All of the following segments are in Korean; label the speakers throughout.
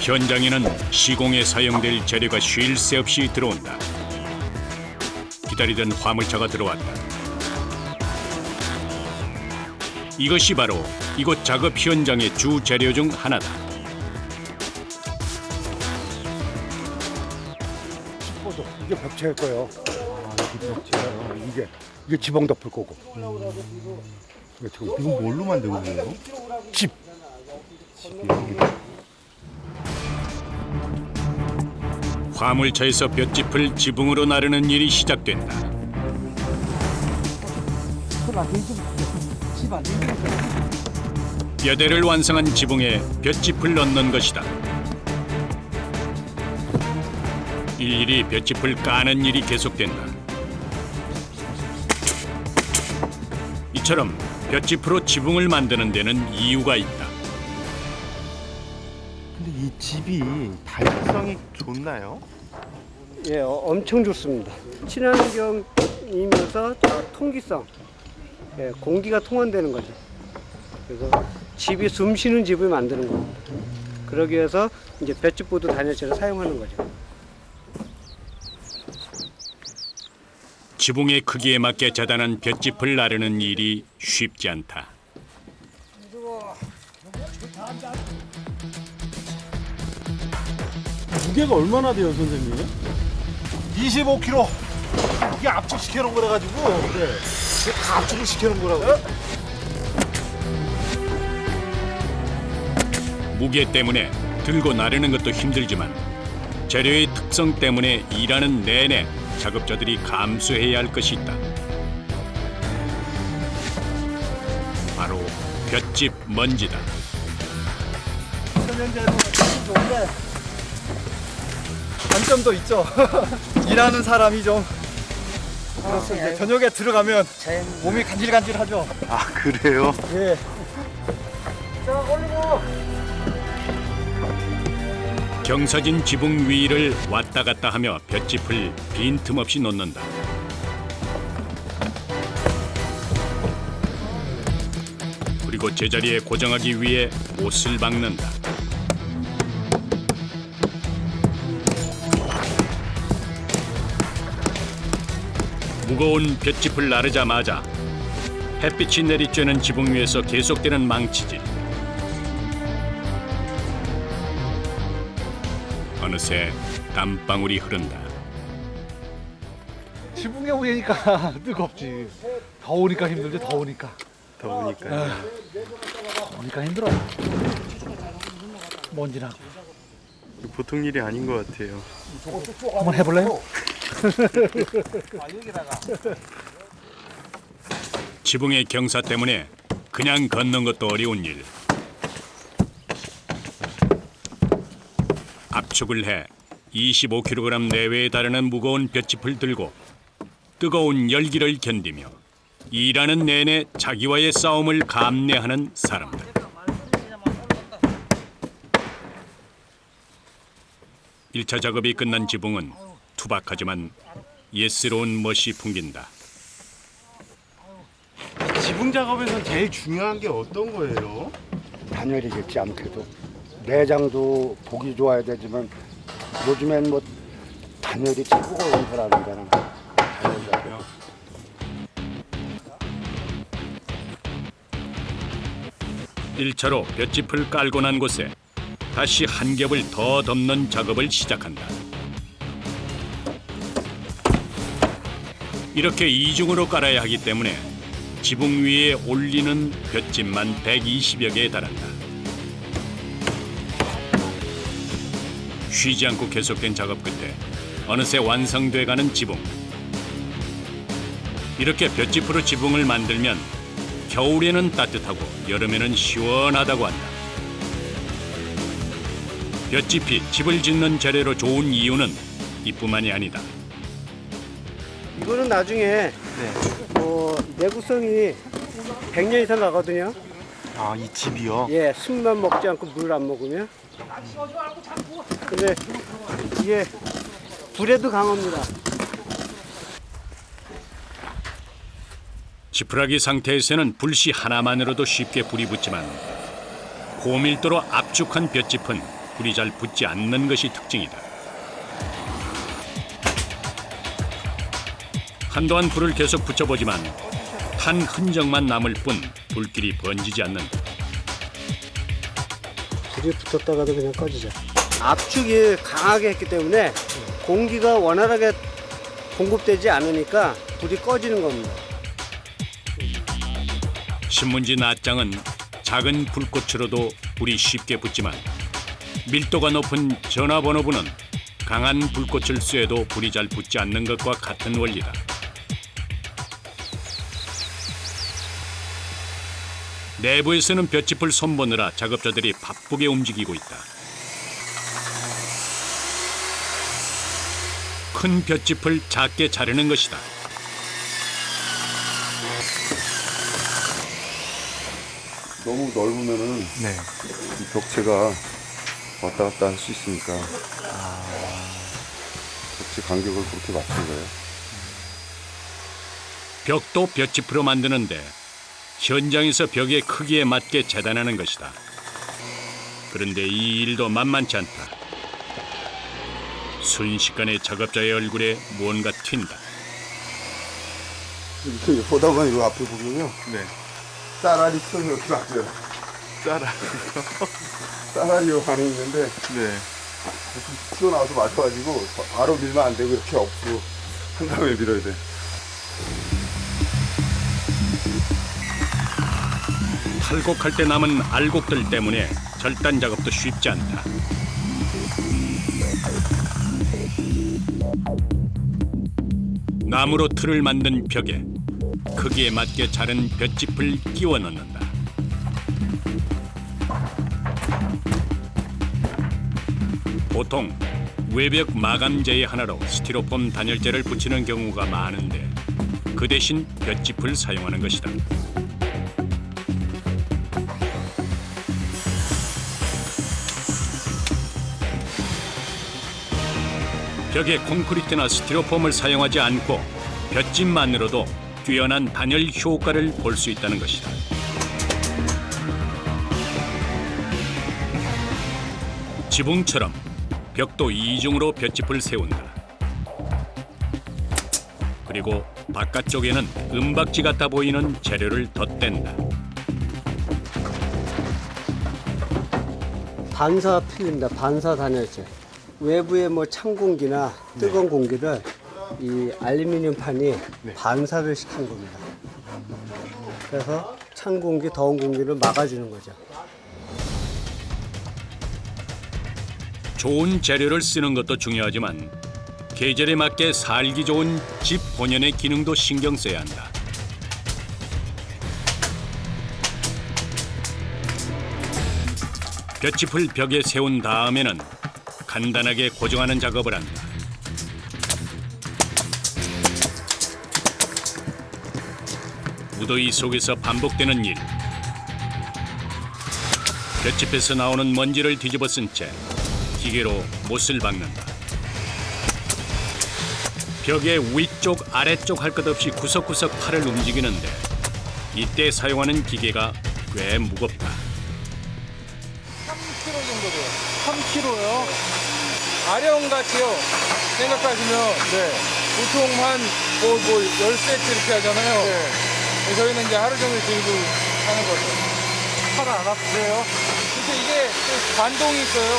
Speaker 1: 현장에는 시공에 사용될 재료가 쉴 새 없이 들어온다. 기다리던 화물차가 들어왔다. 이것이 바로 이곳 작업 현장의 주 재료 중 하나다.
Speaker 2: 이게 벽체일 거예요. 이게 벽체예요. 이게 지붕 덮을 거고. 이게 지금
Speaker 3: 이건 뭘로 만든 거예요?
Speaker 2: 집.
Speaker 1: 화물차에서 볏짚을 지붕으로 나르는 일이 시작된다. 뼈대를 완성한 지붕에 볏짚을 넣는 것이다. 일일이 볏짚을 까는 일이 계속된다. 이처럼 볏짚으로 지붕을 만드는 데는 이유가 있다.
Speaker 3: 근데 이 집이 발전성이 좋나요?
Speaker 2: 예, 엄청 좋습니다. 친환경이면서 통기성, 예, 공기가 통한되는 거죠. 그래서 집이 숨 쉬는 집을 만드는 겁니다. 그러기 위해서 이제 볏짚보드 단열재를 사용하는 거죠.
Speaker 1: 지붕의 크기에 맞게 재단한 볏짚을 나르는 일이 쉽지 않다.
Speaker 4: 무게가 얼마나 돼요, 선생님?
Speaker 3: 25kg. 이게 압축시켜 놓은 거라 가지고 이게 다 압축을 시켜 놓은 거라고.
Speaker 1: 무게 때문에 들고 나르는 것도 힘들지만 재료의 특성 때문에 일하는 내내 작업자들이 감수해야 할 것이 있다. 바로 볏짚 먼지다.
Speaker 5: 단점도 있죠. 일하는 사람이 좀 그렇습니다. 저녁에 들어가면 몸이 간질간질하죠.
Speaker 3: 아 그래요?
Speaker 5: 예. 자, 올리고.
Speaker 1: 경사진 지붕 위를 왔다 갔다 하며 볏짚을 빈틈없이 놓는다. 그리고 제자리에 고정하기 위해 옷을 박는다. 무거운 볏짚을 나르자마자 햇빛이 내리쬐는 지붕 위에서 계속되는 망치질. 어느새 땀방울이 흐른다.
Speaker 5: 지붕에 오니까 뜨겁지. 더우니까 힘들지. 더우니까.
Speaker 3: 더우니까요.
Speaker 5: 더우니까 힘들어요. 먼지나고.
Speaker 3: 보통 일이 아닌 것 같아요.
Speaker 5: 한번 해볼래요?
Speaker 1: 지붕의 경사 때문에 그냥 걷는 것도 어려운 일. 압축을 해 25kg 내외에 달하는 무거운 볏짚을 들고 뜨거운 열기를 견디며 일하는 내내 자기와의 싸움을 감내하는 사람들. 일차 작업이 끝난 지붕은 투박하지만 예스러운 멋이 풍긴다.
Speaker 3: 지붕 작업에서 제일 중요한 게 어떤 거예요?
Speaker 2: 단열이겠지 아무래도. 내장도 보기 좋아야 되지만 요즘엔 뭐 단열이 최고가 용서라는 거는 단열이라고요.
Speaker 1: 일차로 볏짚을 깔고 난 곳에 다시 한 겹을 더 덮는 작업을 시작한다. 이렇게 이중으로 깔아야 하기 때문에 지붕 위에 올리는 볏짚만 120여 개에 달한다. 쉬지 않고 계속된 작업 끝에 어느새 완성돼가는 지붕. 이렇게 볏짚으로 지붕을 만들면 겨울에는 따뜻하고 여름에는 시원하다고 한다. 볏짚이 집을 짓는 재료로 좋은 이유는 이뿐만이 아니다.
Speaker 2: 이거는 나중에 뭐 내구성이 100년 이상 가거든요.
Speaker 3: 아 이 집이요?
Speaker 2: 예, 습만 먹지 않고 물을 안 먹으면. 근데 이게 불에도 강합니다.
Speaker 1: 지푸라기 상태에서는 불씨 하나만으로도 쉽게 불이 붙지만 고밀도로 압축한 볏짚은 불이 잘 붙지 않는 것이 특징이다. 한동안 불을 계속 붙여보지만 탄 흔적만 남을 뿐 불길이 번지지 않는다.
Speaker 2: 불이 붙었다가도 그냥 꺼지죠. 압축이 강하게 했기 때문에 공기가 원활하게 공급되지 않으니까 불이 꺼지는 겁니다.
Speaker 1: 신문지 낫장은 작은 불꽃으로도 불이 쉽게 붙지만 밀도가 높은 전화번호부는 강한 불꽃을 쐬도 불이 잘 붙지 않는 것과 같은 원리다. 내부에서는 볏짚을 손보느라 작업자들이 바쁘게 움직이고 있다. 큰 볏짚을 작게 자르는 것이다.
Speaker 6: 너무 넓으면은 이 벽체가 왔다 갔다 할 수 있으니까 벽체 간격을 그렇게 맞춘 거예요.
Speaker 1: 벽도 볏짚으로 만드는데 현장에서 벽의 크기에 맞게 재단하는 것이다. 그런데 이 일도 만만치 않다. 순식간에 작업자의 얼굴에 무언가 튄다.
Speaker 6: 이렇게 보다 보면 이거 앞에 보면요. 쌀알이 튀어나오게 맞아요. 쌀알이요 반응이 있는데 튀어나와서 맞아가지고 바로 밀면 안 되고 이렇게 엎고 한 다음에 밀어야 돼.
Speaker 1: 탈곡할 때 남은 알곡들 때문에 절단 작업도 쉽지 않다. 나무로 틀을 만든 벽에 크기에 맞게 자른 볏짚을 끼워 넣는다. 보통 외벽 마감재의 하나로 스티로폼 단열재를 붙이는 경우가 많은데 그 대신 볏짚을 사용하는 것이다. 벽에 콘크리트나 스티로폼을 사용하지 않고 볏짚만으로도 뛰어난 단열 효과를 볼 수 있다는 것이다. 지붕처럼 벽도 이중으로 볏짚을 세운다. 그리고 바깥쪽에는 은박지 같아 보이는 재료를 덧댄다.
Speaker 2: 반사 필름입니다. 반사 단열재. 외부의 뭐 찬 공기나 뜨거운 공기를 이 알루미늄 판이 반사를 시킨 겁니다. 그래서 찬 공기, 더운 공기를 막아주는 거죠.
Speaker 1: 좋은 재료를 쓰는 것도 중요하지만 계절에 맞게 살기 좋은 집 본연의 기능도 신경 써야 한다. 볏짚을 벽에 세운 다음에는 간단하게 고정하는 작업을 한다. 무더위 속에서 반복되는 일. 볏짚에서 나오는 먼지를 뒤집어 쓴 채 기계로 못을 박는다. 벽의 위쪽 아래쪽 할 것 없이 구석구석 팔을 움직이는데 이때 사용하는 기계가 꽤 무겁다.
Speaker 7: 3kg 정도 돼요. 3kg요? 아령같이요. 생각하시면 보통 한 뭐 10세트 이렇게 하잖아요. 그래서 저희는 이제 하루 종일 들고 하는 거죠.
Speaker 3: 팔 안 아프세요?
Speaker 7: 근데 이게 또 반동이 있어요.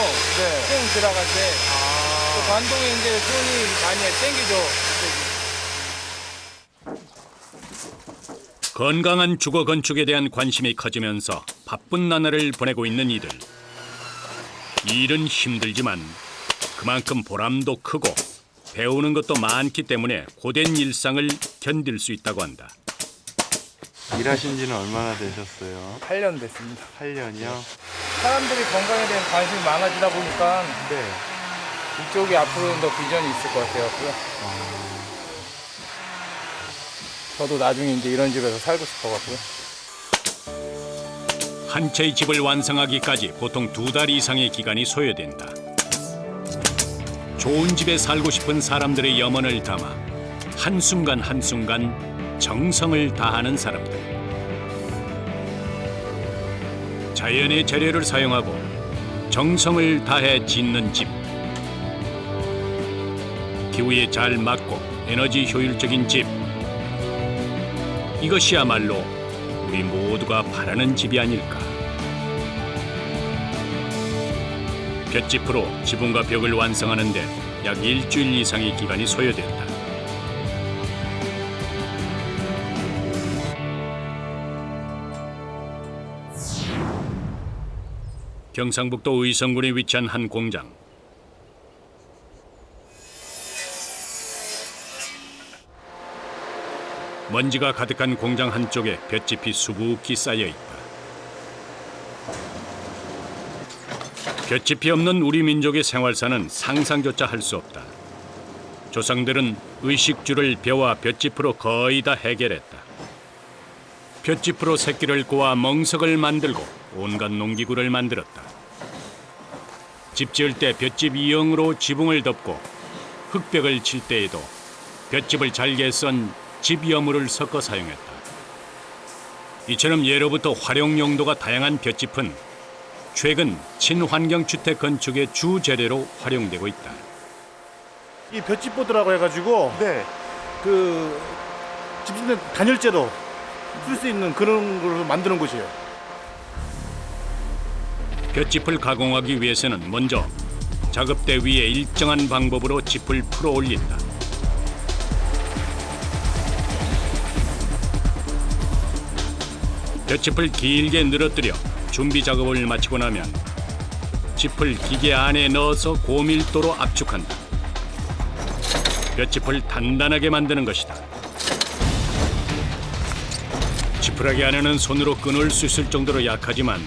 Speaker 7: 땡 들어갈 때. 그 반동이 이제 손이 많이 땡기죠.
Speaker 1: 건강한 주거 건축에 대한 관심이 커지면서 바쁜 나날을 보내고 있는 이들. 일은 힘들지만 그만큼 보람도 크고 배우는 것도 많기 때문에 고된 일상을 견딜 수 있다고 한다.
Speaker 8: 일하신 지는 얼마나 되셨어요?
Speaker 7: 8년 됐습니다.
Speaker 8: 8년이요?
Speaker 7: 사람들이 건강에 대한 관심이 많아지다 보니까 이쪽이 앞으로는 더 비전이 있을 것 같아요. 저도 나중에 이제 이런 집에서 살고 싶어갖고요.
Speaker 1: 한 채의 집을 완성하기까지 보통 2달 이상의 기간이 소요된다. 좋은 집에 살고 싶은 사람들의 염원을 담아 한순간 한순간 정성을 다하는 사람들. 자연의 재료를 사용하고 정성을 다해 짓는 집. 기후에 잘 맞고 에너지 효율적인 집. 이것이야말로 우리 모두가 바라는 집이 아닐까. 볏짚으로 지붕과 벽을 완성하는데 약 일주일 이상의 기간이 소요됐다. 경상북도 의성군에 위치한 한 공장. 먼지가 가득한 공장 한쪽에 볏짚이 수북히 쌓여 있다. 볏짚이 없는 우리 민족의 생활사는 상상조차 할 수 없다. 조상들은 의식주를 벼와 볏짚으로 거의 다 해결했다. 볏짚으로 새끼를 꼬아 멍석을 만들고 온갖 농기구를 만들었다. 집 지을 때 볏짚 이형으로 지붕을 덮고 흙벽을 칠 때에도 볏짚을 잘게 썬 집여물을 섞어 사용했다. 이처럼 예로부터 활용 용도가 다양한 볏짚은 최근 친환경 주택 건축의 주 재료로 활용되고 있다.
Speaker 3: 이 볏짚보드라고 해가지고 그 집짓는 단열재로 쓸 수 있는 그런 걸 만드는 곳이에요.
Speaker 1: 볏짚을 가공하기 위해서는 먼저 작업대 위에 일정한 방법으로 짚을 풀어 올린다. 볏짚을 길게 늘어뜨려 준비 작업을 마치고 나면 짚을 기계 안에 넣어서 고밀도로 압축한다. 볏짚을 단단하게 만드는 것이다. 지푸라기 안에는 손으로 끊을 수 있을 정도로 약하지만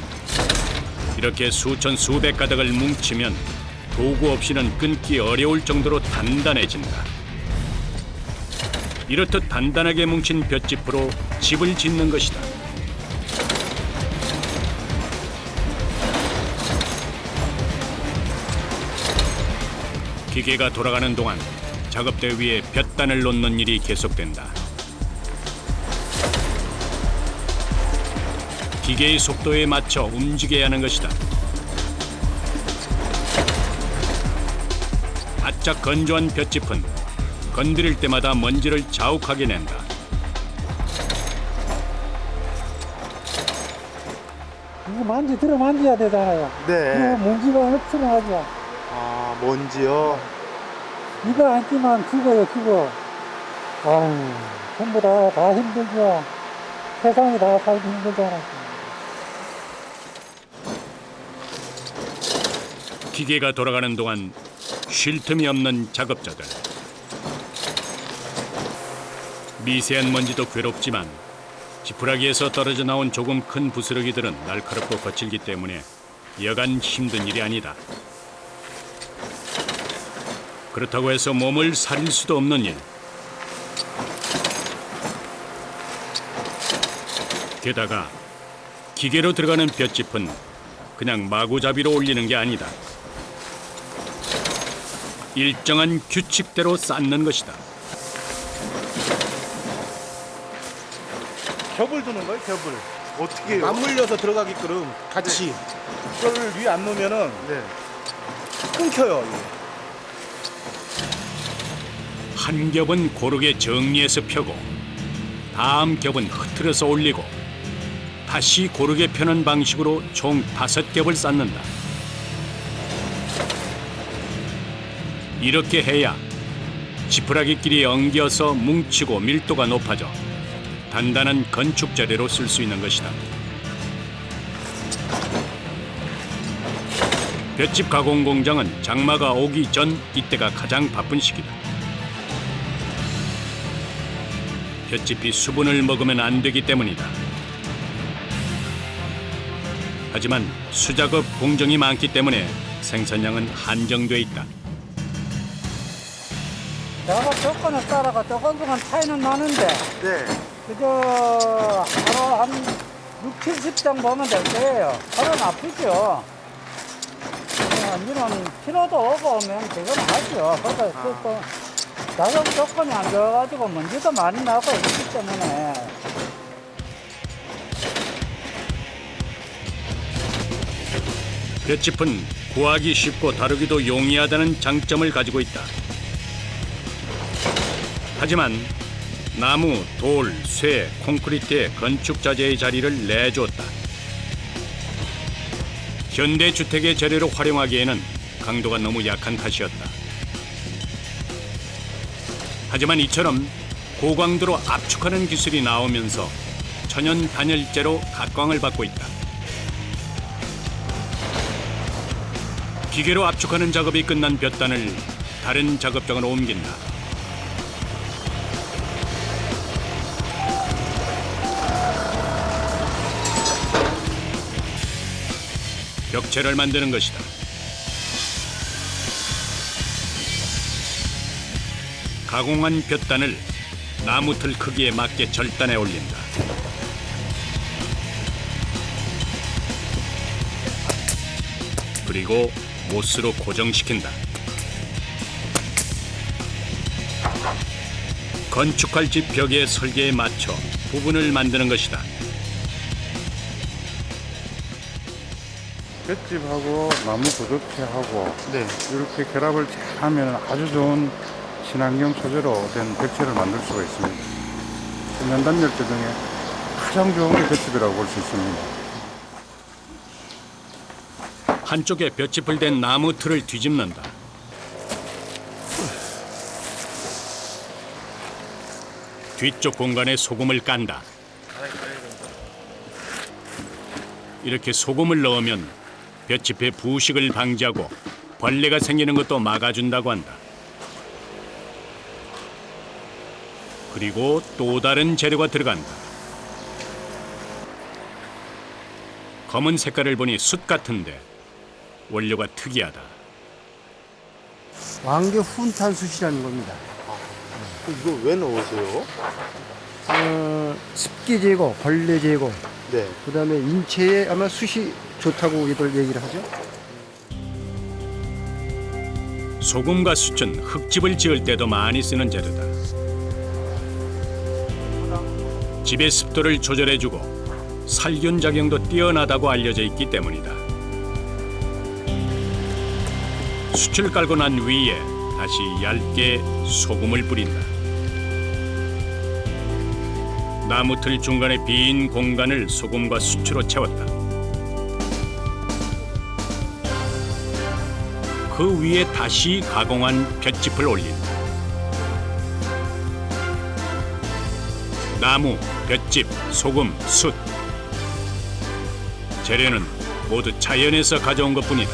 Speaker 1: 이렇게 수천 수백 가닥을 뭉치면 도구 없이는 끊기 어려울 정도로 단단해진다. 이렇듯 단단하게 뭉친 볏짚으로 집을 짓는 것이다. 기계가 돌아가는 동안 작업대 위에 볏단을 놓는 일이 계속된다. 기계의 속도에 맞춰 움직여야 하는 것이다. 바짝 건조한 볏짚은 건드릴 때마다 먼지를 자욱하게 낸다.
Speaker 4: 이거 들어 만져야 되잖아요.
Speaker 8: 네.
Speaker 4: 먼지가 엄청나죠.
Speaker 8: 아, 먼지요?
Speaker 4: 이거 안 끼면 죽어요, 죽어. 아유, 전부 다 힘들죠. 세상이 다 살기 힘들잖아.
Speaker 1: 기계가 돌아가는 동안 쉴 틈이 없는 작업자들. 미세한 먼지도 괴롭지만 지푸라기에서 떨어져 나온 조금 큰 부스러기들은 날카롭고 거칠기 때문에 여간 힘든 일이 아니다. 그렇다고 해서 몸을 사릴 수도 없는 일. 게다가 기계로 들어가는 볏짚은 그냥 마구잡이로 올리는 게 아니다. 일정한 규칙대로 쌓는 것이다.
Speaker 3: 겹을 두는 거예요, 겹을.
Speaker 8: 어떻게 해요?
Speaker 3: 맞물려서 들어가게끔 같이. 이거를 위에 안 놓으면은 끊겨요. 이게.
Speaker 1: 한 겹은 고르게 정리해서 펴고 다음 겹은 흐트러서 올리고 다시 고르게 펴는 방식으로 총 5겹을 쌓는다. 이렇게 해야 지푸라기끼리 엉겨서 뭉치고 밀도가 높아져 단단한 건축 재료로 쓸 수 있는 것이다. 볏짚 가공 공장은 장마가 오기 전 이때가 가장 바쁜 시기다. 볏짚이 수분을 먹으면 안 되기 때문이다. 하지만 수작업 공정이 많기 때문에 생산량은 한정돼 있다.
Speaker 4: 내가 조건에 따라가 조금 차이는 나는데, 그저 하루 한 6, 70장 보면 될 거예요. 하루는 아프죠. 이런 피로도 오고 오면 지금 하죠. 그래서 또 작업 조건이 안 좋아가지고 먼지도 많이 나고 있기 때문에.
Speaker 1: 볏짚은 구하기 쉽고 다루기도 용이하다는 장점을 가지고 있다. 하지만 나무, 돌, 쇠, 콘크리트의 건축 자재의 자리를 내주었다. 현대 주택의 재료로 활용하기에는 강도가 너무 약한 탓이었다. 하지만 이처럼 고강도로 압축하는 기술이 나오면서 천연 단열재로 각광을 받고 있다. 기계로 압축하는 작업이 끝난 볕단을 다른 작업장으로 옮긴다. 벽체를 만드는 것이다. 가공한 볕단을 나무틀 크기에 맞게 절단해 올린다. 그리고 못으로 고정시킨다. 건축할 집 벽의 설계에 맞춰 부분을 만드는 것이다.
Speaker 9: 볏짚하고 나무 구두체하고 이렇게 결합을 잘 하면 아주 좋은 친환경 소재로 된 벽체를 만들 수가 있습니다. 면단열재 중에 가장 좋은 게 볏짚이라고 볼 수 있습니다.
Speaker 1: 한쪽에 볏짚을 댄 나무 틀을 뒤집는다. 뒤쪽 공간에 소금을 깐다. 이렇게 소금을 넣으면 볏짚의 부식을 방지하고 벌레가 생기는 것도 막아준다고 한다. 그리고 또 다른 재료가 들어간다. 검은 색깔을 보니 숯 같은데 원료가 특이하다.
Speaker 2: 왕개 훈탄숯이라는 겁니다.
Speaker 8: 이거 왜 넣으세요?
Speaker 2: 습기 제거, 벌레 제거,
Speaker 8: 네.
Speaker 2: 그다음에 인체에 아마 숯이 좋다고 이걸 얘기를 하죠.
Speaker 1: 소금과 숯은 흙집을 지을 때도 많이 쓰는 재료다. 집의 습도를 조절해주고 살균 작용도 뛰어나다고 알려져 있기 때문이다. 숯을 깔고 난 위에 다시 얇게 소금을 뿌린다. 나무틀 중간에 빈 공간을 소금과 숯으로 채웠다. 그 위에 다시 가공한 볏짚을 올린다. 나무, 볏짚, 소금, 숯. 재료는 모두 자연에서 가져온 것뿐이다.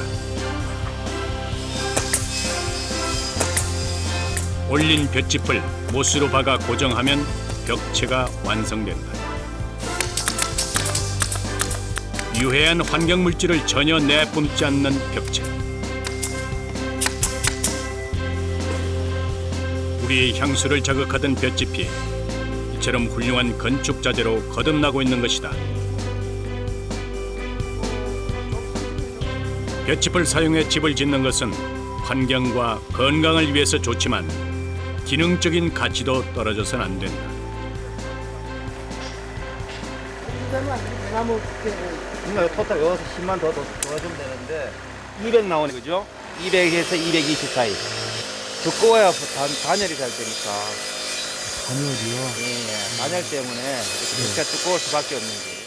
Speaker 1: 올린 볏짚을 못으로 박아 고정하면 벽체가 완성된다. 유해한 환경물질을 전혀 내뿜지 않는 벽체. 우리의 향수를 자극하던 볏짚이 이처럼 훌륭한 건축 자재로 거듭나고 있는 것이다. 볏짚을 사용해 집을 짓는 것은 환경과 건강을 위해서 좋지만 기능적인 가치도 떨어져선 안 된다.
Speaker 5: 그러니까 토탈 여기서 10만 더 넣어주면 되는데 200 나오네, 그죠? 200에서 220 사이. 두꺼워야 단열이 잘 되니까.
Speaker 2: 단열이요?
Speaker 5: 예, 단열 때문에 이렇게 두꺼울 수밖에 없는 거예요.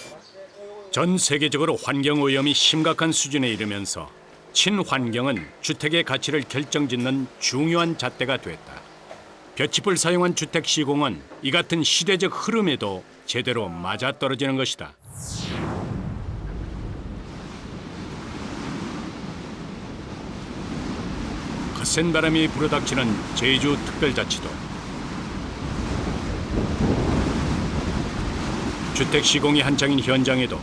Speaker 1: 전 세계적으로 환경 오염이 심각한 수준에 이르면서 친환경은 주택의 가치를 결정짓는 중요한 잣대가 됐다. 볏짚을 사용한 주택 시공은 이 같은 시대적 흐름에도 제대로 맞아떨어지는 것이다. 거센 바람이 불어닥치는 제주특별자치도 주택 시공이 한창인 현장에도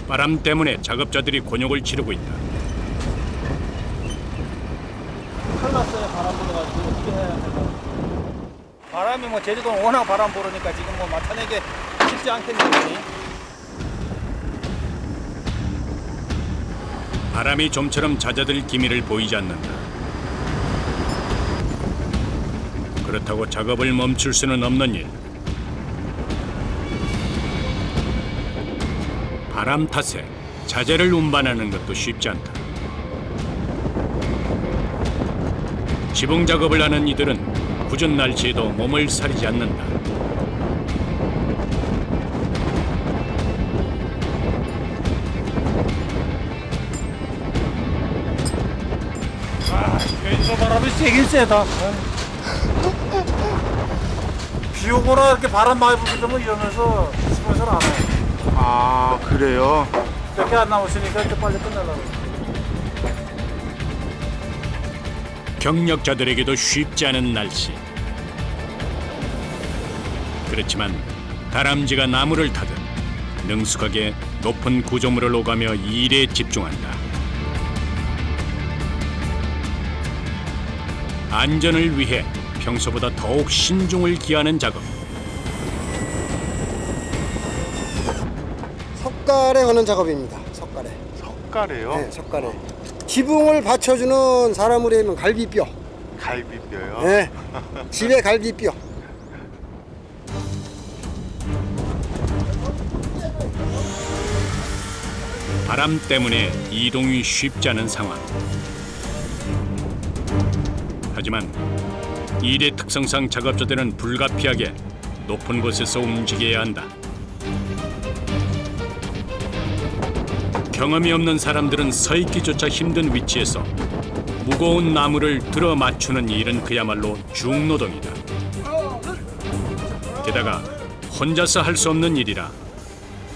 Speaker 1: 바람 때문에 작업자들이 곤욕을 치르고 있다.
Speaker 5: 큰일 났어요. 바람 불어가지고 어떻게 해야 할까요? 바람이 뭐 제주도는 워낙 바람 불으니까 지금 뭐 맡아내기 쉽지 않겠네요.
Speaker 1: 바람이 좀처럼 잦아들 기미를 보이지 않는다. 그렇다고 작업을 멈출 수는 없는 일. 바람 탓에 자재를 운반하는 것도 쉽지 않다. 지붕 작업을 하는 이들은 궂은 날씨에도 몸을 사리지 않는다.
Speaker 3: 여기서 바람이 세긴 세다. 비 오거나 이렇게 바람 많이 불기 때문에 이러면서 집에서는 안 해.
Speaker 8: 아, 그래요?
Speaker 3: 몇 개 안 남았으니까 이제 빨리 끝내려고.
Speaker 1: 경력자들에게도 쉽지 않은 날씨. 그렇지만 다람쥐가 나무를 타듯 능숙하게 높은 구조물을 오가며 일에 집중한다. 안전을 위해 평소보다 더욱 신중을 기하는 작업.
Speaker 10: 석가래 하는 작업입니다. 석가래.
Speaker 8: 석가래요?
Speaker 10: 네, 석가래. 지붕을 받쳐주는 사람으로 하면 갈비뼈.
Speaker 8: 갈비뼈요?
Speaker 10: 네, 집에 갈비뼈.
Speaker 1: 바람 때문에 이동이 쉽지 않은 상황. 하지만 일의 특성상 작업자들은 불가피하게 높은 곳에서 움직여야 한다. 경험이 없는 사람들은 서 있기조차 힘든 위치에서 무거운 나무를 들어 맞추는 일은 그야말로 중노동이다. 게다가 혼자서 할 수 없는 일이라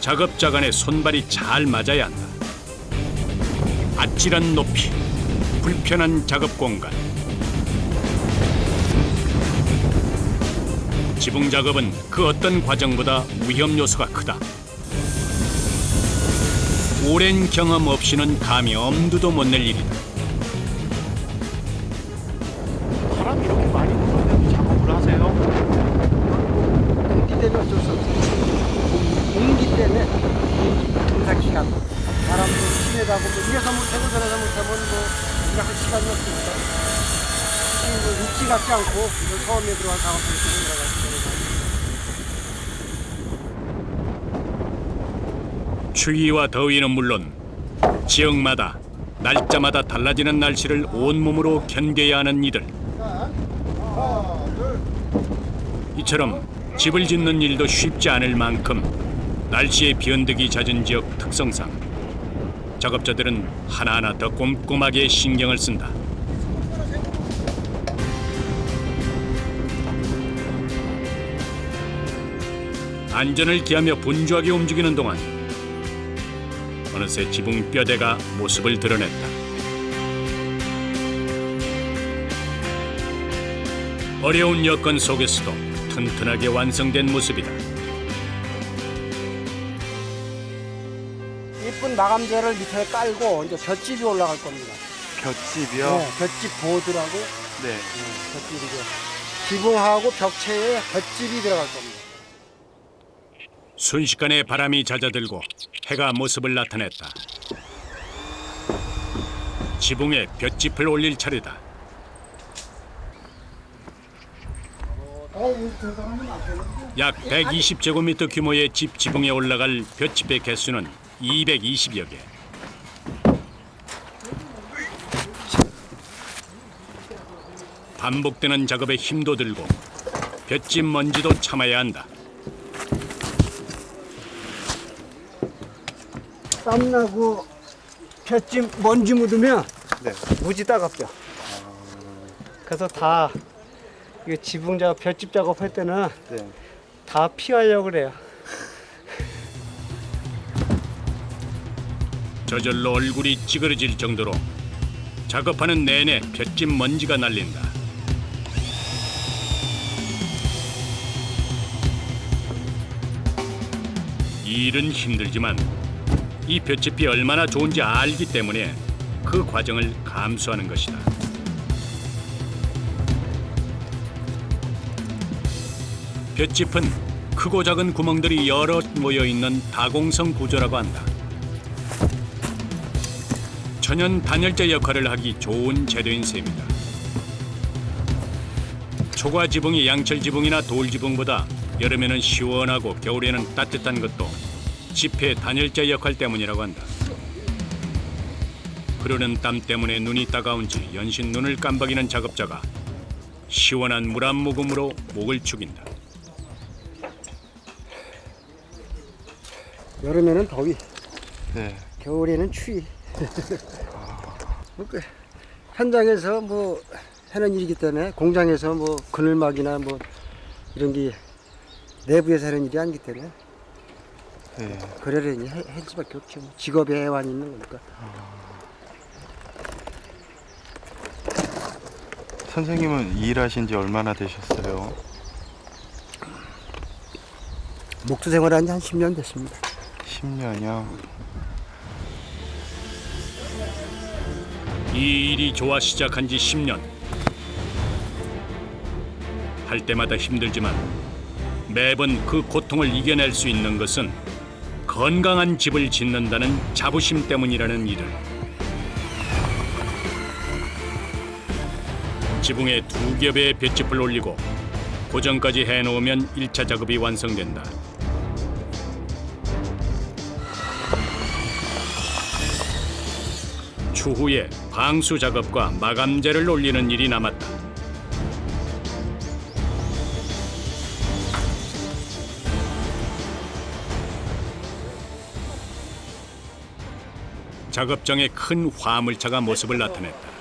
Speaker 1: 작업자 간의 손발이 잘 맞아야 한다. 아찔한 높이, 불편한 작업 공간. 지붕 작업은 그 어떤 과정보다 위험 요소가 크다. 오랜 경험 없이는 감히 엄두도 못 낼 일이다.
Speaker 8: 바람이 이렇게 많이 불어도 작업을 하세요?
Speaker 10: 공기 때문에 어쩔 수 없어요. 공기 때문에 공사기간. 바람도 심해가고 뭐 위에서 못하고 저래서 못하면 뭐 이렇게 시간이 없으니까. 뭐 육지 같지 않고 이거 처음에 들어간 작업들이 들어가서
Speaker 1: 추위와 더위는 물론 지역마다 날짜마다 달라지는 날씨를 온몸으로 견뎌야 하는 이들. 이처럼 집을 짓는 일도 쉽지 않을 만큼 날씨의 변덕이 잦은 지역 특성상 작업자들은 하나하나 더 꼼꼼하게 신경을 쓴다. 안전을 기하며 분주하게 움직이는 동안 어느새 지붕 뼈대가 모습을 드러냈다. 어려운 여건 속에서도 튼튼하게 완성된 모습이다.
Speaker 10: 이쁜 마감재를 밑에 깔고 이제 볏집이 올라갈 겁니다.
Speaker 8: 볏집이요?
Speaker 10: 네, 볏집 보드라고.
Speaker 8: 네.
Speaker 10: 볏집이죠. 지붕하고 벽체에 볏집이 들어갈 겁니다.
Speaker 1: 순식간에 바람이 잦아들고 해가 모습을 나타냈다. 지붕에 볏짚을 올릴 차례다. 약 120제곱미터 규모의 집 지붕에 올라갈 볏짚의 개수는 220여 개. 반복되는 작업에 힘도 들고 볏짚 먼지도 참아야 한다.
Speaker 2: 땀나고 볏짚 먼지 묻으면
Speaker 8: 네.
Speaker 2: 무지 따갑죠. 그래서 다 이거 지붕 작업, 볏짚 작업할 때는
Speaker 8: 네.
Speaker 2: 다 피하려고 그래요.
Speaker 1: 저절로 얼굴이 찌그러질 정도로 작업하는 내내 볏짚 먼지가 날린다. 일은 힘들지만 이 볏짚이 얼마나 좋은지 알기 때문에 그 과정을 감수하는 것이다. 볏짚은 크고 작은 구멍들이 여러 모여 있는 다공성 구조라고 한다. 천연 단열재 역할을 하기 좋은 재료인 셈이다. 초가 지붕이 양철 지붕이나 돌 지붕보다 여름에는 시원하고 겨울에는 따뜻한 것도 짚의 단열재 역할 때문이라고 한다. 흐르는 땀 때문에 눈이 따가운지 연신 눈을 깜박이는 작업자가 시원한 물 한 모금으로 목을 축인다.
Speaker 10: 여름에는 더위,
Speaker 8: 네.
Speaker 10: 겨울에는 추위. 현장에서 뭐 하는 일이기 때문에 공장에서 뭐 그늘막이나 뭐 이런 게 내부에서 하는 일이 아니기 때문에
Speaker 8: 네.
Speaker 10: 그러려니 할 수밖에 없죠. 직업의 애환이 있는 거니까.
Speaker 8: 선생님은 일하신 지 얼마나 되셨어요?
Speaker 10: 목수 생활한 지 한 10년 됐습니다.
Speaker 8: 10년이요?
Speaker 1: 이 일이 좋아 시작한 지 10년. 할 때마다 힘들지만 매번 그 고통을 이겨낼 수 있는 것은 건강한 집을 짓는다는 자부심 때문이라는 이들. 지붕에 2겹의 볏짚을 올리고 고정까지 해놓으면 1차 작업이 완성된다. 추후에 방수 작업과 마감재를 올리는 일이 남았다. 작업장에 큰 화물차가 모습을 나타냈다.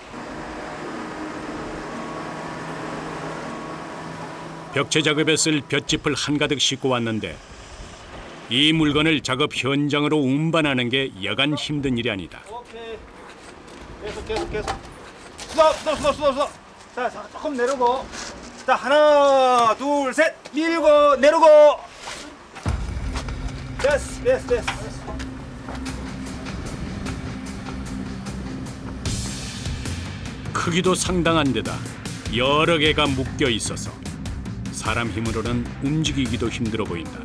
Speaker 1: 벽체 작업에 쓸 볏짚을 한가득 싣고 왔는데 이 물건을 작업 현장으로 운반하는 게 여간 힘든 일이 아니다.
Speaker 5: 오케이. 계속. 스톱. 자, 조금 내려고. 자, 하나, 둘, 셋. 밀고, 내려고. 됐어.
Speaker 1: 크기도 상당한 데다 여러 개가 묶여 있어서 사람 힘으로는 움직이기도 힘들어 보인다.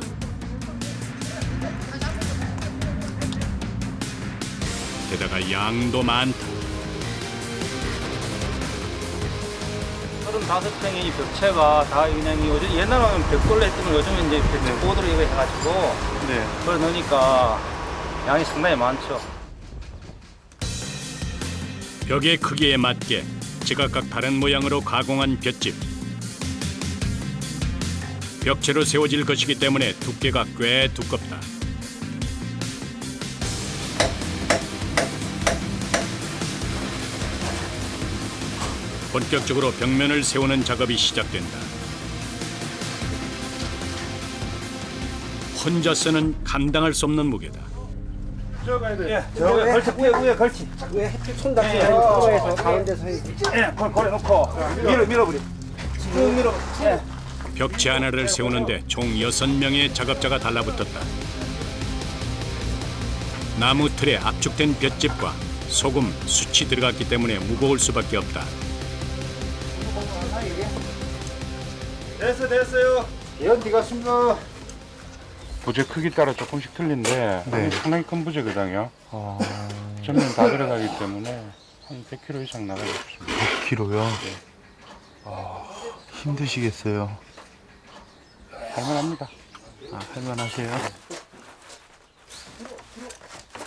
Speaker 1: 게다가 양도 많다.
Speaker 5: 35평의 벽체가 다 그냥 요즘 옛날에는 벽돌로 했던 걸 요즘은 이제 벽보드로 이거 해가지고
Speaker 8: 네.
Speaker 5: 그걸 넣으니까 양이 상당히 많죠.
Speaker 1: 벽의 크기에 맞게 제각각 다른 모양으로 가공한 볏짚. 벽체로 세워질 것이기 때문에 두께가 꽤 두껍다. 본격적으로 벽면을 세우는 작업이 시작된다. 혼자서는 감당할 수 없는 무게다.
Speaker 5: 예, 걸치, 위에 걸치.
Speaker 10: 왜 햇빛 손 닿게 코너에서 가운데서 해야지.
Speaker 5: 예, 걸어 놓고 밀어버려. 쭉 밀어. 예.
Speaker 1: 벽체 하나를 세우는데 총 6명의 작업자가 달라붙었다. 나무 틀에 압축된 볏짚과 소금, 숯이 들어갔기 때문에 무거울 수밖에 없다.
Speaker 5: 됐어요.
Speaker 10: 연기가 숨어.
Speaker 9: 부재 크기 따라 조금씩 틀린데
Speaker 8: 네.
Speaker 9: 상당히 큰 부재거든요. 전면 다 들어가기 때문에 한 100kg 이상 나가고 있습니다.
Speaker 8: 100kg요? 힘드시겠어요?
Speaker 9: 할만합니다.
Speaker 8: 할만하세요?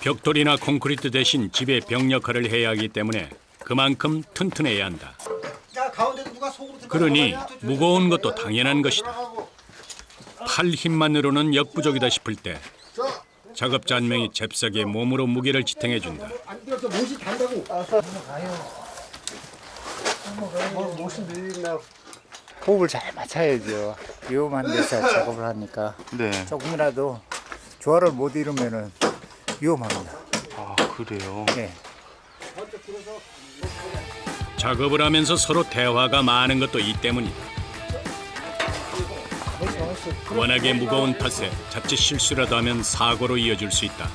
Speaker 1: 벽돌이나 콘크리트 대신 집의 벽 역할을 해야 하기 때문에 그만큼 튼튼해야 한다. 그러니 무거운 것도 당연한 것이다. 팔 힘만으로는 역부족이다 싶을 때 작업자 한 명이 잽싸게 몸으로 무게를 지탱해준다.
Speaker 11: 호흡을 잘 맞춰야죠. 위험한 데서 작업을 하니까
Speaker 8: 네.
Speaker 11: 조금이라도 조화를 못 이루면은 위험합니다.
Speaker 8: 아, 그래요?
Speaker 11: 네.
Speaker 1: 작업을 하면서 서로 대화가 많은 것도 이 때문이다. 워낙에 무거운 탓에 자칫 실수라도 하면 사고로 이어질 수 있다.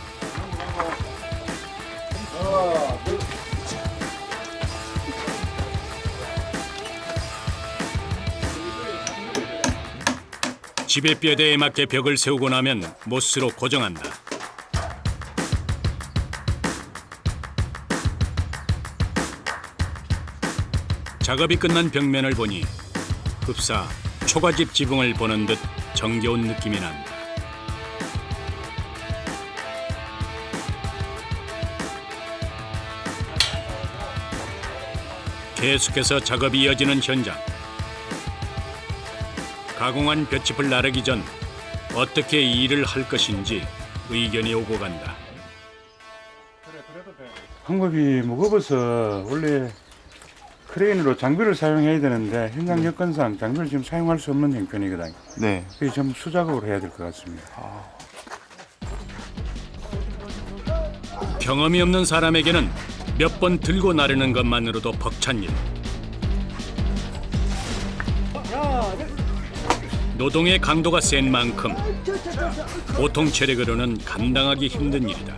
Speaker 1: 집의 뼈대에 맞게 벽을 세우고 나면 못으로 고정한다. 작업이 끝난 벽면을 보니 흡사 초가집 지붕을 보는 듯 정겨운 느낌이 난다. 계속해서 작업이 이어지는 현장. 가공한 볏짚을 나르기 전 어떻게 일을 할 것인지 의견이 오고 간다.
Speaker 9: 방법이 무거워서 원래 크레인으로 장비를 사용해야 되는데 현장 여건상 장비를 지금 사용할 수 없는 형편이거든요.
Speaker 11: 네.
Speaker 9: 그래서 좀 수작업으로 해야 될 것 같습니다.
Speaker 1: 경험이 없는 사람에게는 몇 번 들고 나르는 것만으로도 벅찬 일. 노동의 강도가 센 만큼 보통 체력으로는 감당하기 힘든 일이다.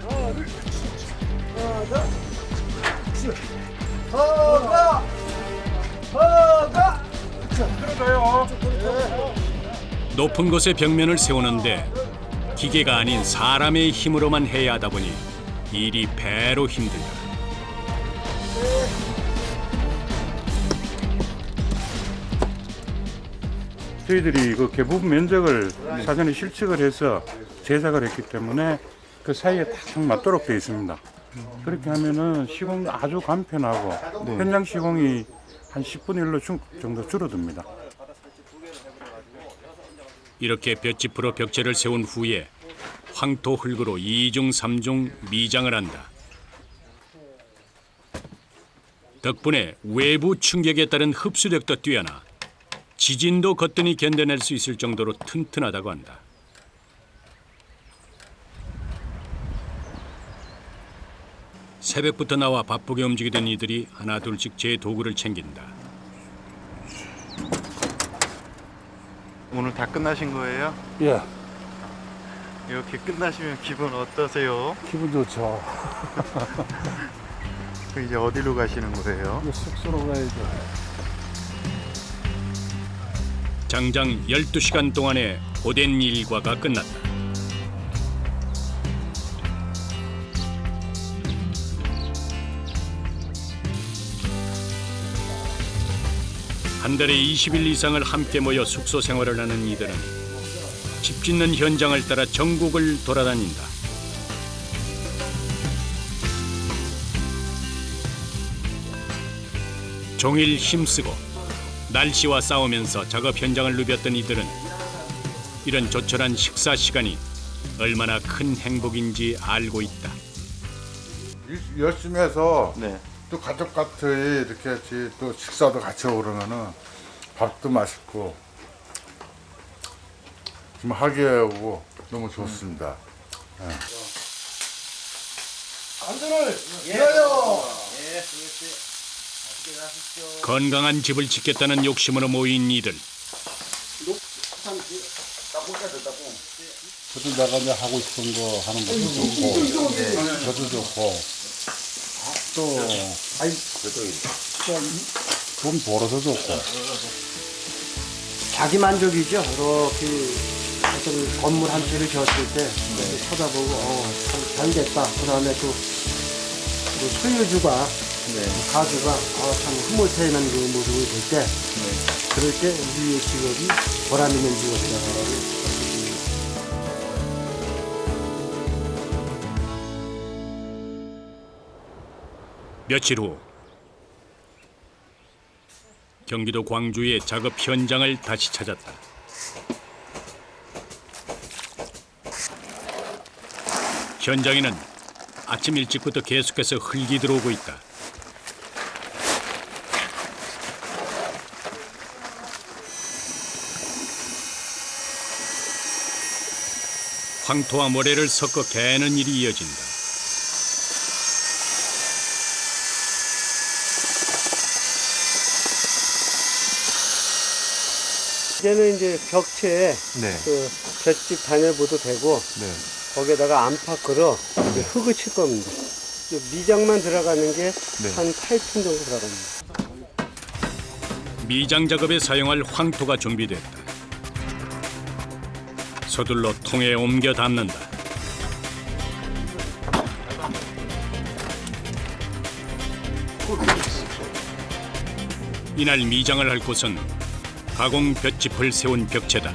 Speaker 1: 높은 곳에 벽면을 세우는데 기계가 아닌 사람의 힘으로만 해야 하다 보니 일이 배로 힘들다.
Speaker 9: 저희들이 그 개부 면적을 사전에 실측을 해서 제작을 했기 때문에 그 사이에 딱 맞도록 되어 있습니다. 그렇게 하면은 시공도 아주 간편하고 현장 시공이 한 10분의 1로 정도 줄어듭니다.
Speaker 1: 이렇게 볏짚으로 벽체를 세운 후에 황토 흙으로 2중 3중 미장을 한다. 덕분에 외부 충격에 따른 흡수력도 뛰어나 지진도 거뜬히 견뎌낼 수 있을 정도로 튼튼하다고 한다. 새벽부터 나와 바쁘게 움직이던 이들이 하나둘씩 제 도구를 챙긴다.
Speaker 11: 오늘 다 끝나신 거예요?
Speaker 4: 예,
Speaker 11: 이렇게 끝나시면 기분 어떠세요?
Speaker 4: 기분 좋죠.
Speaker 11: 그 이제 어디로 가시는 거예요?
Speaker 4: 이제 숙소로 가야죠.
Speaker 1: 장장 12시간 동안의 고된 일과가 끝났다. 한 달에 20일 이상을 함께 모여 숙소 생활을 하는 이들은 집 짓는 현장을 따라 전국을 돌아다닌다. 종일 힘쓰고 날씨와 싸우면서 작업 현장을 누볐던 이들은 이런 조촐한 식사 시간이 얼마나 큰 행복인지 알고 있다.
Speaker 6: 열심히 해서
Speaker 11: 네.
Speaker 6: 또 가족 같이 이렇게 또 식사도 같이 하고 그러면은 밥도 맛있고 좀 하게 하고 너무 좋습니다. 안전을 위하여!
Speaker 1: 건강한 집을 짓겠다는 욕심으로 모인 이들.
Speaker 9: 저도 내가 이제 하고 싶은 거 하는 것도 좋고, 저도 좋고, 또 돈 벌어서 좋고.
Speaker 2: 자기 만족이죠. 이렇게 어떤 건물 한 채를 지었을 때 쳐다보고 참 잘됐다. 그다음에 또 소유주가 가수가 참 흐뭇해하는 그 모습을 볼 때 그럴 때 우리의 직업이 보람 있는 직업이다.
Speaker 1: 며칠 후 경기도 광주의 작업 현장을 다시 찾았다. 현장에는 아침 일찍부터 계속해서 흙이 들어오고 있다. 황토와 모래를 섞어 개는 일이 이어진다.
Speaker 2: 이제는 이제 벽체에
Speaker 11: 네.
Speaker 2: 그 볏짚 단열보도 되고
Speaker 11: 네.
Speaker 2: 거기에다가 안팎으로 이제 흙을 칠 겁니다. 미장만 들어가는 게 한 8톤 정도 들어갑니다.
Speaker 1: 미장 작업에 사용할 황토가 준비됐다. 서둘러 통에 옮겨 담는다. 이날 미장을 할 곳은 가공 볏짚을 세운 벽체다.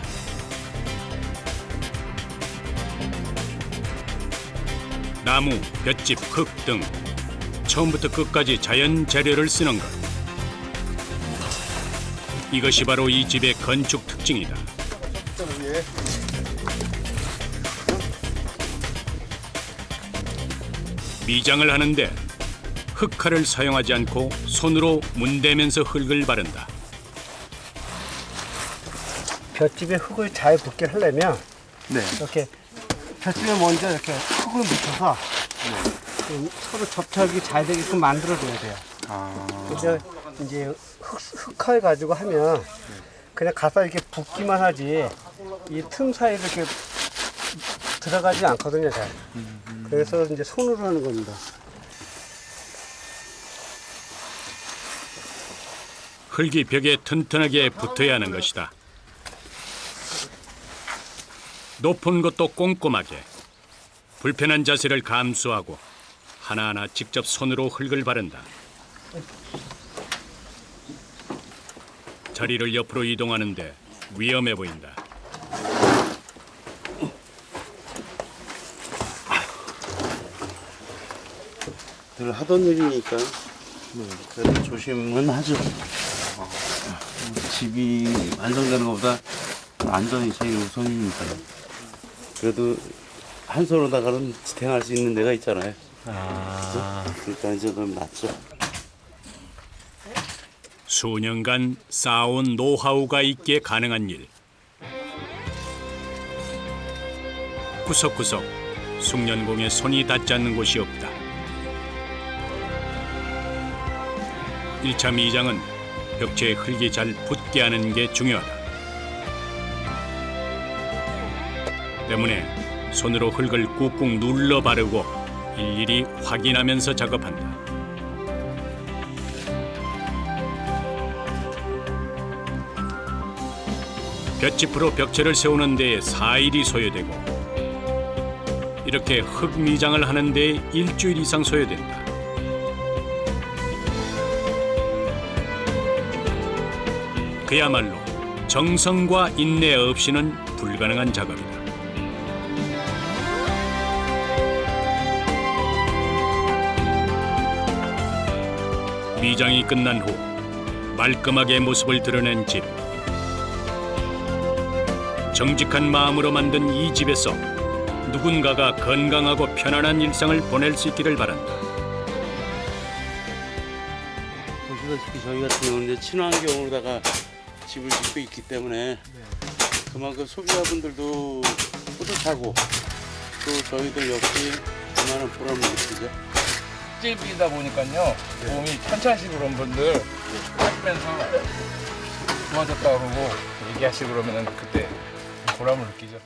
Speaker 1: 나무, 볏짚, 흙 등 처음부터 끝까지 자연 재료를 쓰는 것. 이것이 바로 이 집의 건축 특징이다. 미장을 하는데 흑칼을 사용하지 않고 손으로 문대면서 흙을 바른다.
Speaker 2: 볏짚에 흙을 잘 붙게 하려면 이렇게 볏짚에 먼저 이렇게 흙을 묻혀서 좀 서로 접착이 잘 되게끔 만들어줘야 돼요. 근데 이제 흙칼 가지고 하면 그냥 가서 이렇게 붓기만 하지 이 틈 사이에 이렇게 들어가지 않거든요, 잘. 그래서 이제 손으로 하는 겁니다.
Speaker 1: 흙이 벽에 튼튼하게 붙어야 하는 것이다. 높은 것도 꼼꼼하게, 불편한 자세를 감수하고 하나하나 직접 손으로 흙을 바른다. 자리를 옆으로 이동하는데 위험해 보인다.
Speaker 12: 늘 하던 일이니까 그래도 조심은 하죠. 집이 완성되는 것보다 안전이 제일 우선이니까. 그래도 한 손으로다가는 지탱할 수 있는 데가 있잖아요. 그러니까 이제 좀 낫죠.
Speaker 1: 수년간 쌓아온 노하우가 있기에 가능한 일. 구석구석 숙련공에 손이 닿지 않는 곳이 없다. 1차 미장은 벽체에 흙이 잘 붙게 하는 게 중요하다. 때문에 손으로 흙을 꾹꾹 눌러 바르고 일일이 확인하면서 작업한다. 볏짚으로 벽체를 세우는 데에 4일이 소요되고 이렇게 흙 미장을 하는 데에 일주일 이상 소요된다. 그야말로 정성과 인내 없이는 불가능한 작업이다. 미장이 끝난 후 말끔하게 모습을 드러낸 집. 정직한 마음으로 만든 이 집에서 누군가가 건강하고 편안한 일상을 보낼 수 있기를 바란다.
Speaker 12: 보시다시피 저희 같은 경우는 친환경으로다가 집을 짓고 있기 때문에 그만큼 소비자분들도 뿌듯하고 또 저희들 역시 그만한 보람을 느끼죠.
Speaker 7: 집이다 보니까요, 몸이 편찮으시고 그런 분들 하시면서 좋아졌다 그러고 얘기하시고 그러면 그때 보람을 느끼죠.